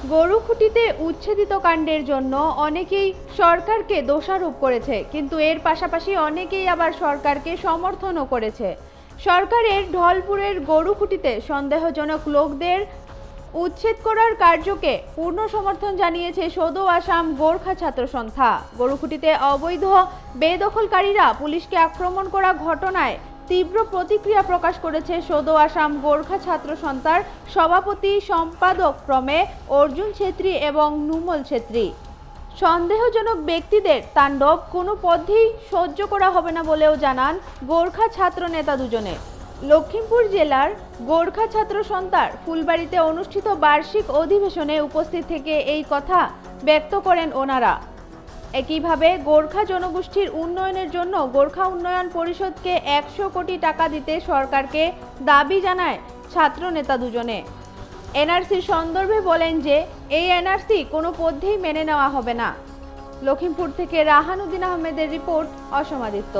গরুখুটিতে উচ্ছেদিত কাণ্ডের জন্য অনেকেই সরকারকে দোষারোপ করেছে, কিন্তু এর পাশাপাশি অনেকেই আবার সরকারকে সমর্থনও করেছে। সরকারের ঢলপুরের গরুখুটিতে সন্দেহজনক লোকদের উচ্ছেদ করার কার্যকে পূর্ণ সমর্থন জানিয়েছে সদৌ আসাম গোর্খা ছাত্র সন্থা। গরুখুটিতে অবৈধ বেদখলকারীরা পুলিশকে আক্রমণ করা ঘটনায় তীব্র প্রতিক্রিয়া প্রকাশ করেছে সদৌ আসাম গোর্খা ছাত্র সন্থার সভাপতি সম্পাদক ক্রমে অর্জুন ছেত্রী এবং নুমল ছেত্রী। সন্দেহজনক ব্যক্তিদের তাণ্ডব কোনো পথেই সহ্য করা হবে না বলেও জানান গোর্খা ছাত্র নেতা দুজনে। লখিমপুর জেলার গোর্খা ছাত্র সন্থার ফুলবাড়িতে অনুষ্ঠিত বার্ষিক অধিবেশনে উপস্থিত থেকে এই কথা ব্যক্ত করেন ওনারা। একইভাবে গোর্খা জনগোষ্ঠীর উন্নয়নের জন্য গোর্খা উন্নয়ন পরিষদকে 100 কোটি টাকা দিতে সরকারকে দাবি জানায় ছাত্র নেতা দুজনে। এনআরসির সন্দর্ভে বলেন যে এই এনআরসি কোনো পদ্ধতিই মেনে নেওয়া হবে না। লখিমপুর থেকে রাহানুদ্দিন আহমেদের রিপোর্ট, অসম আদিত্য।